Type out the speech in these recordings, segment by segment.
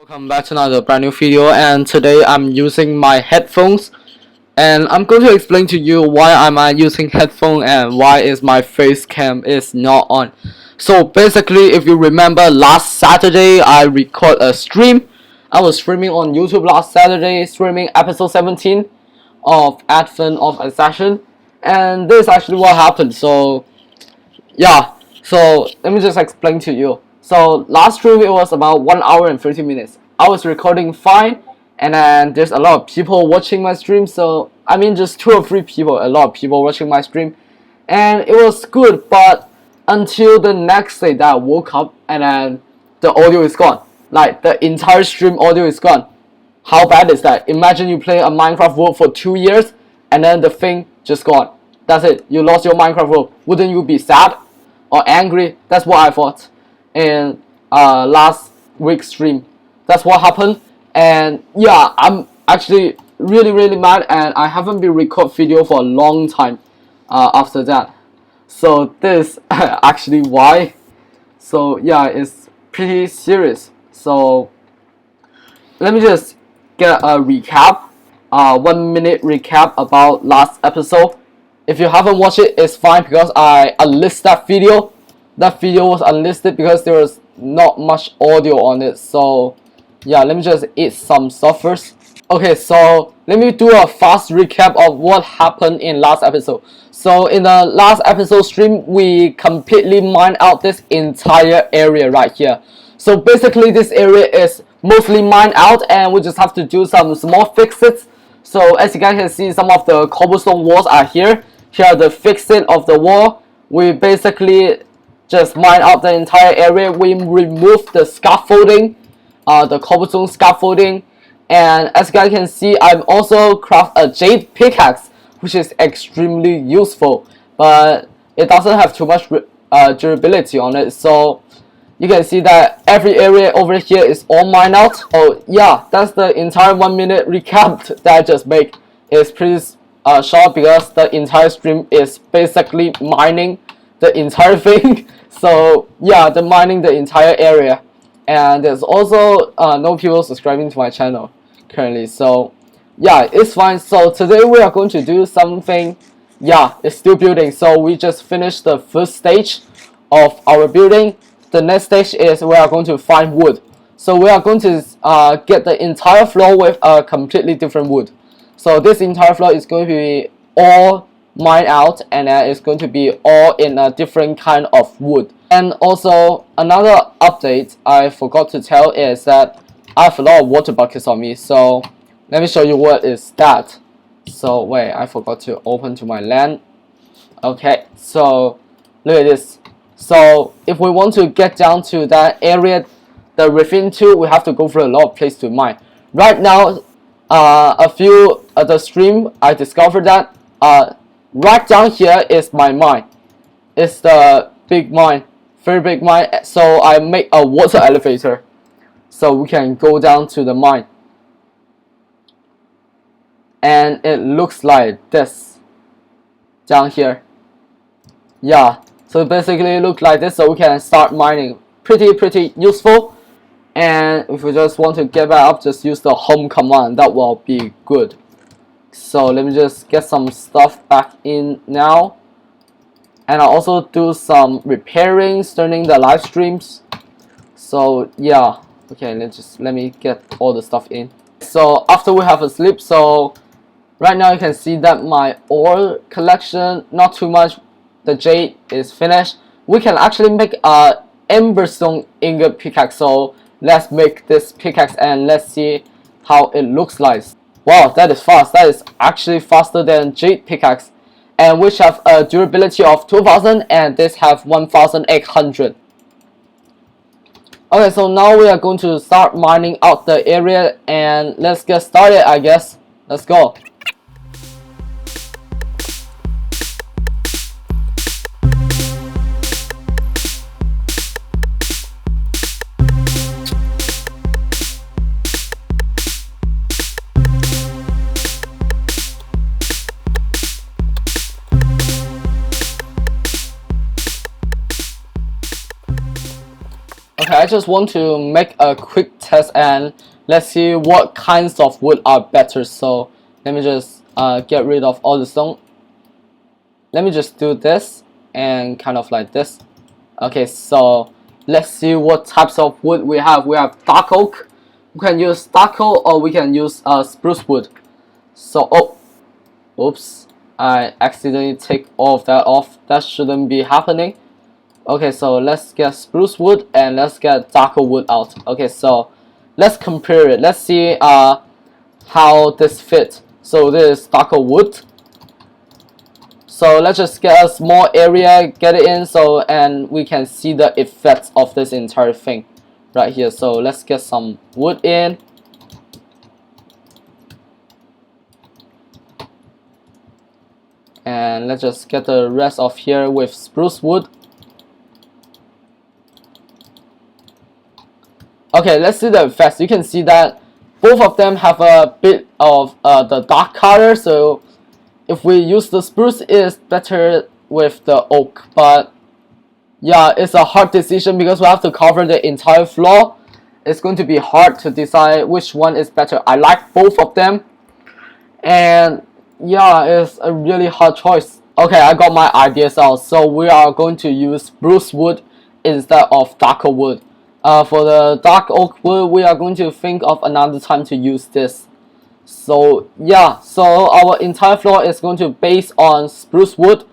Welcome back to another brand new video, and today I'm using my headphones and I'm going to explain to you why am I using headphone and why is my face cam is not on. So basically, if you remember, last Saturday I record a stream. I was streaming on YouTube last Saturday, streaming episode 17 of Advent of Assassin, and this is actually what happened. So yeah, so let me just explain to you. So last stream it was about 1 hour and 30 minutes. I was recording fine, and then there's a lot of people watching my stream. So I mean just 2 or 3 people, a lot of people watching my stream, and it was good. But until the next day that I woke up, and then the audio is gone. Like the entire stream audio is gone. How bad is that? Imagine you play a Minecraft world for 2 years, and then the thing just gone. That's it. You lost your Minecraft world. Wouldn't you be sad or angry? That's what I thought in last week's stream. That's what happened, and yeah, I'm actually really mad, and I haven't been record video for a long time after that. So this actually why. So yeah, it's pretty serious. So let me just get a recap, 1 minute recap about last episode. If you haven't watched it, it's fine because I unlisted that video. That video was unlisted because there was not much audio on it. So yeah, let me just eat some stuff first. Okay, so let me do a fast recap of what happened in last episode. So in the last episode stream, we completely mined out this entire area right here. So basically this area is mostly mined out, and we just have to do some small fixes. So as you guys can see, some of the cobblestone walls are here. Here are the fixing of the wall. We basically just mine out the entire area. We remove the scaffolding, the cobblestone scaffolding, and as you guys can see, I've also craft a jade pickaxe, which is extremely useful, but it doesn't have too much durability on it. So you can see that every area over here is all mined out. So yeah, that's the entire 1 minute recap that I just made. It's pretty short because the entire stream is basically mining the entire thing. So yeah, the mining the entire area, and there's also no people subscribing to my channel currently. So yeah, it's fine. So today we are going to do something. Yeah, it's still building. So we just finished the first stage of our building. The next stage is we are going to find wood. So we are going to get the entire floor with a completely different wood. So this entire floor is going to be all mined out, and it's going to be all in a different kind of wood. And also another update I forgot to tell is that I have a lot of water buckets on me. So let me show you what is that. So wait, I forgot to open to my land. Okay, so look at this. So if we want to get down to that area, the ravine too, we have to go through a lot of place to mine. Right now, a few of the stream I discovered that right down here is my mine. It's the big mine, very big mine. So I make a water elevator so we can go down to the mine, and it looks like this down here. Yeah, so basically it looks like this, so we can start mining. Pretty useful. And if we just want to get back up, just use the home command. That will be good. So let me just get some stuff back in now, and I'll also do some repairing, turning the live streams. So yeah, okay, let me get all the stuff in. So after we have a sleep, so right now you can see that my ore collection, not too much. The jade is finished. We can actually make a emberstone ingot pickaxe. So let's make this pickaxe and let's see how it looks like. Wow, that is fast. That is actually faster than jade pickaxe, and which have a durability of 2000, and this have 1800. Okay, so now we are going to start mining out the area, and let's get started, I guess. Let's go. Okay, I just want to make a quick test and let's see what kinds of wood are better. So let me just get rid of all the stone. Let me just do this and kind of like this. Okay, so let's see what types of wood we have. We have dark oak. We can use dark oak or we can use spruce wood. So oops, I accidentally take all of that off. That shouldn't be happening. Okay, so let's get spruce wood and let's get darker wood out. Okay, so let's compare it. Let's see how this fits. So this is darker wood. So let's just get a small area, get it in, so and we can see the effects of this entire thing right here. So let's get some wood in. And let's just get the rest of here with spruce wood. Okay, let's see the effects. You can see that both of them have a bit of the dark color, so if we use the spruce, it's better with the oak. But yeah, it's a hard decision because we have to cover the entire floor. It's going to be hard to decide which one is better. I like both of them, and yeah, it's a really hard choice. Okay, I got my ideas out. So we are going to use spruce wood instead of darker wood. For the dark oak wood, we are going to think of another time to use this. So yeah, so our entire floor is going to base on spruce wood.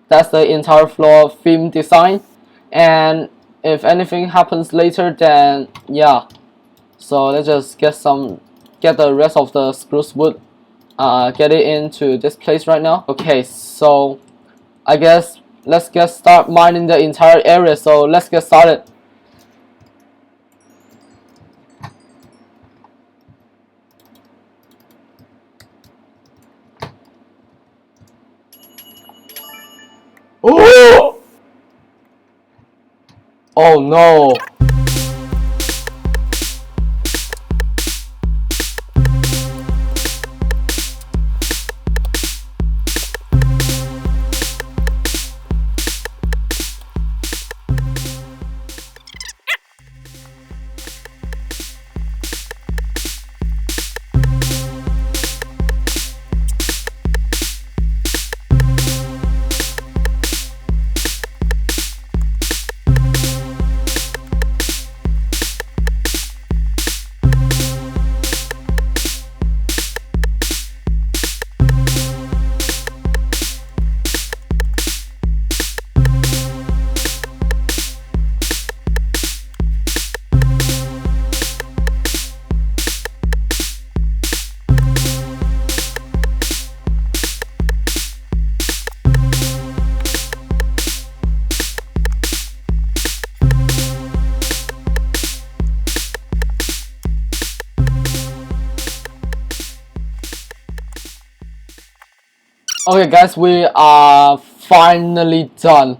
That's the entire floor theme design. And if anything happens later, then yeah. So let's just get the rest of the spruce wood, get it into this place right now. Okay, so I guess let's start mining the entire area. So let's get started. Oh! Oh no! Okay guys, we are finally done.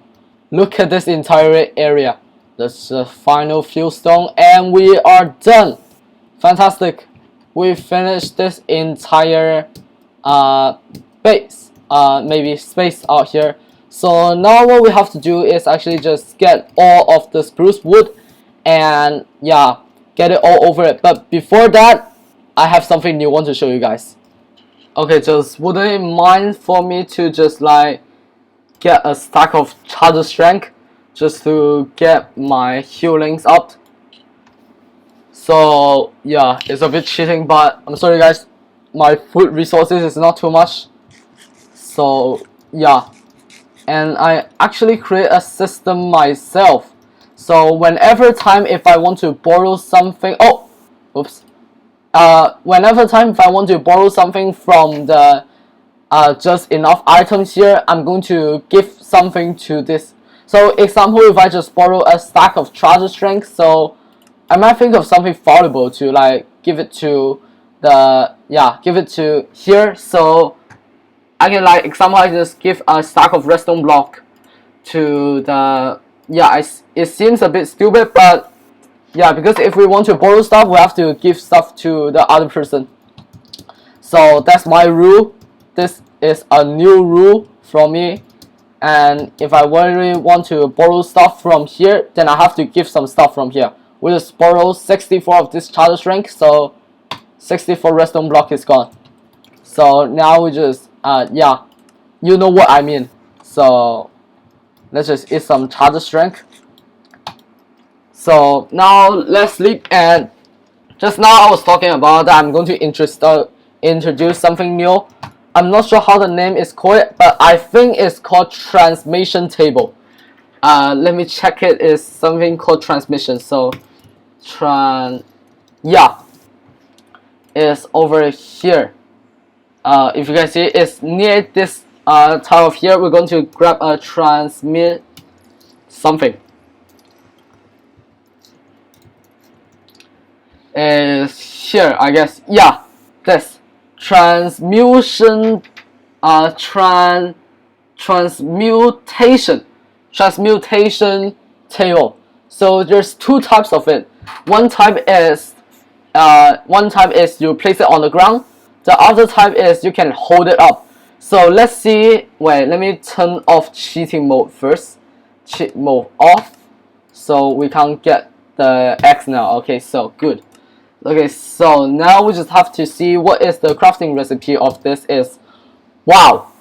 Look at this entire area. That's the final few stone and we are done. Fantastic. We finished this entire base, maybe space out here. So now what we have to do is actually just get all of the spruce wood and yeah, get it all over it. But before that, I have something new I want to show you guys. Okay, just wouldn't it mind for me to just like get a stack of charger strength just to get my healings up. So yeah, it's a bit cheating, but I'm sorry guys, my food resources is not too much. So yeah, and I actually create a system myself. So whenever time if I want to borrow something, whenever time if I want to borrow something from the just enough items here, I'm going to give something to this. So example, if I just borrow a stack of charger strength, so I might think of something valuable to like give it to here. So I can like example, I just give a stack of redstone block to the it seems a bit stupid, but yeah, because if we want to borrow stuff, we have to give stuff to the other person. So that's my rule. This is a new rule from me. And if I really want to borrow stuff from here, then I have to give some stuff from here. we just borrow 64 of this charger string, so 64 redstone block is gone. So now we just yeah, you know what I mean. So let's just eat some charger strength. So now let's sleep. And just now I was talking about that I'm going to introduce something new. I'm not sure how the name is called, but I think it's called transmission table. Let me check it. Is something called transmission. So yeah, it's over here. If you guys see it, it's near this tile of here. We're going to grab a transmit something. Is here, I guess. Yeah, this transmutation transmutation table. So there's two types of it. One type is you place it on the ground. The other type is you can hold it up. So let's see. Wait, let me turn off cheating mode first. Cheat mode off, so we can't get the X now. Okay, so good. Okay, so now we just have to see what is the crafting recipe of this is. Wow,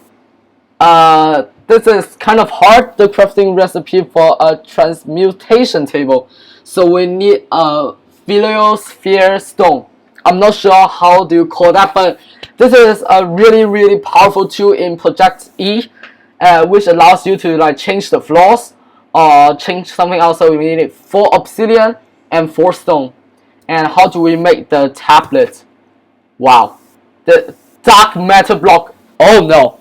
this is kind of hard, the crafting recipe for a transmutation table. So we need a philiosphere stone. I'm not sure how do you call that, but this is a really powerful tool in Project E, which allows you to like change the floors or change something else. So we need 4 obsidian and 4 stone. And how do we make the tablet? Wow, the dark matter block. Oh no.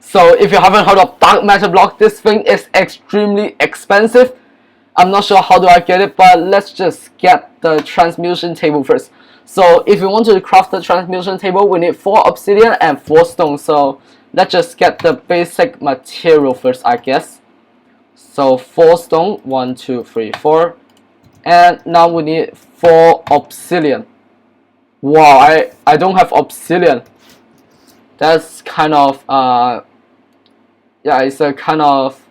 So if you haven't heard of dark matter block, this thing is extremely expensive. I'm not sure how do I get it, but let's just get the transmutation table first. So if you want to craft the transmutation table, we need 4 obsidian and 4 stone. So let's just get the basic material first, I guess. So 4 stone, 1, 2, 3, 4. And now we need 4 obsidian. Wow, I don't have obsidian. That's kind of yeah, it's a kind of,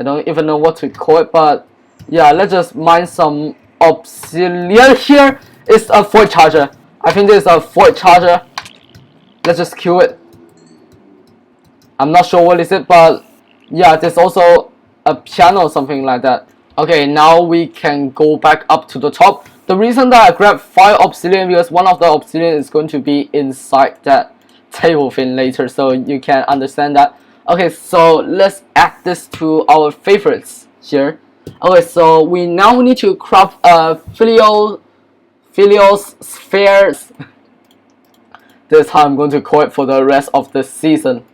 I don't even know what to call it, but yeah, let's just mine some obsidian. Here is a void charger. I think this is a void charger. Let's just kill it. I'm not sure what is it, but yeah, there's also a piano or something like that. Okay, now we can go back up to the top. The reason that I grabbed 5 obsidian because one of the obsidian is going to be inside that table thing later, so you can understand that. Okay, so let's add this to our favorites here. Okay, so we now need to craft a philiospheres. This is how I'm going to call it for the rest of the season.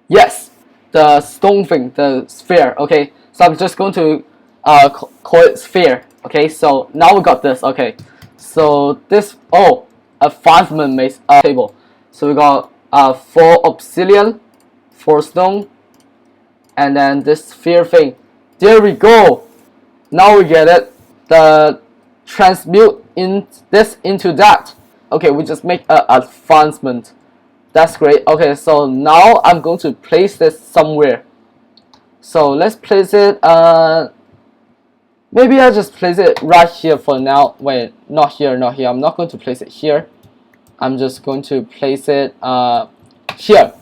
Yes, the stone thing, the sphere. Okay, so I'm just going to call it sphere. Okay, so now we got this. Okay, so this, oh, a 5-man maze table. So we got 4 obsidian, 4 stone, and then this sphere thing. There we go. Now we get it. The transmute in this into that. Okay, we just make an advancement. That's great. Okay, so now I'm going to place this somewhere. So let's place it. Maybe I just place it right here for now. Wait, not here, not here. I'm not going to place it here. I'm just going to place it here.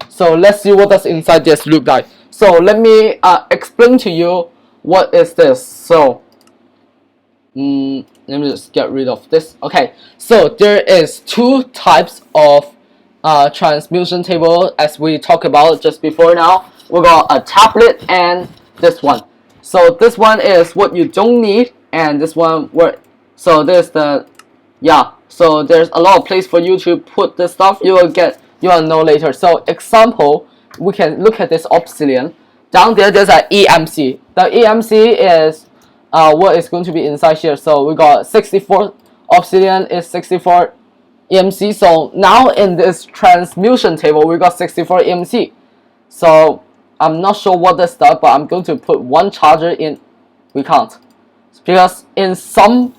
So let's see what does inside this look like. So let me explain to you what is this. So let me just get rid of this. Okay, so there is 2 types of transmutation table as we talked about just before. Now we got a tablet and this one. So this one is what you don't need, and this one so there's the, yeah, so there's a lot of place for you to put this stuff. You will know later. So example, we can look at this obsidian. Down there there's an EMC. The EMC is what is going to be inside here. So we got 64 obsidian is 64 EMC. So now in this transmutation table we got 64 EMC. So I'm not sure what this does, but I'm going to put 1 charger in. We can't, because in some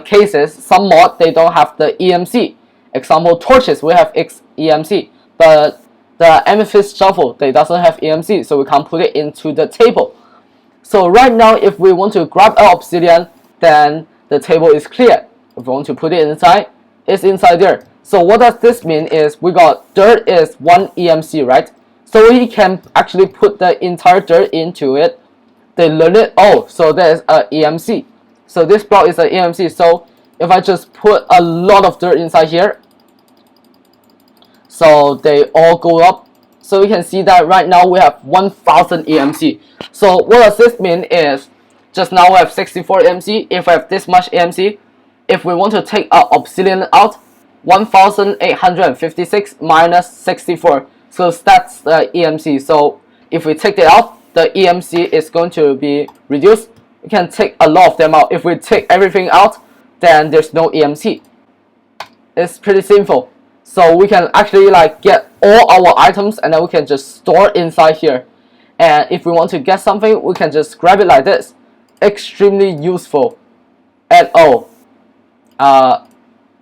cases, some mod they don't have the EMC. Example, torches we have X EMC, but the amethyst shovel they doesn't have EMC, so we can't put it into the table. So right now, if we want to grab an obsidian, then the table is clear. If we want to put it inside, it's inside there. So what does this mean is we got dirt is 1 EMC, right? So we can actually put the entire dirt into it. They learn it. Oh, so there's a EMC. So this block is an EMC. So if I just put a lot of dirt inside here, so they all go up. So we can see that right now we have 1000 EMC. So what does this mean is just now we have 64 EMC. If we have this much EMC, if we want to take our obsidian out, 1856 minus 64. So that's the EMC. So if we take it out, the EMC is going to be reduced. We can take a lot of them out. If we take everything out, then there's no EMC. It's pretty simple. So we can actually like get all our items and then we can just store inside here. And if we want to get something, we can just grab it like this. Extremely useful. And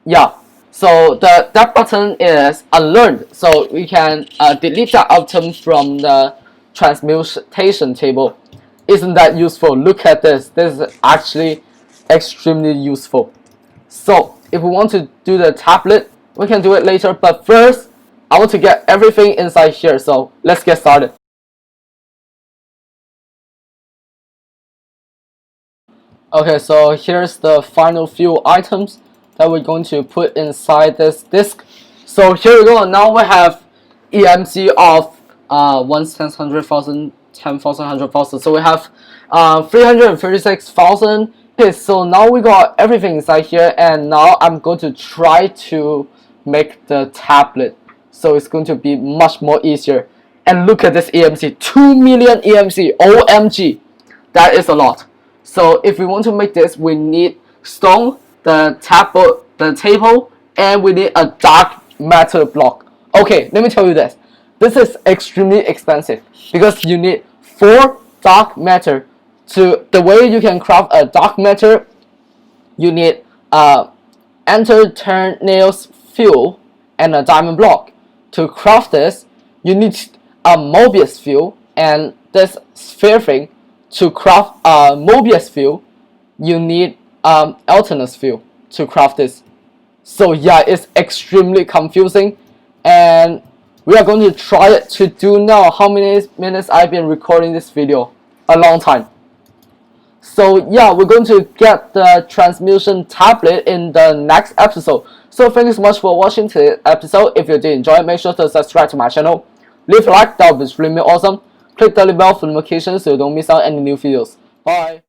yeah. So that button is unlearned. So we can delete that item from the transmutation table. Isn't that useful? Look at this. This is actually extremely useful. So if we want to do the tablet, we can do it later. But first, I want to get everything inside here. So let's get started. Okay, so here's the final few items that we're going to put inside this disk. So here we go. Now we have EMC of 1 10 100,000, 10,000, 100,000. So we have 336,000. Okay, so now we got everything inside here, and now I'm going to try to make the tablet. So it's going to be much more easier. And look at this EMC, 2 million EMC. OMG, that is a lot. So if we want to make this, we need stone, the table, and we need a dark matter block. Okay, let me tell you this. This is extremely expensive because you need 4 dark matter. To the way you can craft a dark matter, you need enter turn nails fuel and a diamond block. To craft this, you need a Mobius fuel and this sphere thing. To craft a Mobius fuel, you need alternate fuel to craft this. So yeah, it's extremely confusing, and we are going to try it to do now. How many minutes I've been recording this video? A long time. So yeah, we're going to get the transmutation tablet in the next episode. So thank you so much for watching today's episode. If you did enjoy it, make sure to subscribe to my channel. Leave a like, that would be extremely awesome. Click the bell for notifications so you don't miss out any new videos. Bye.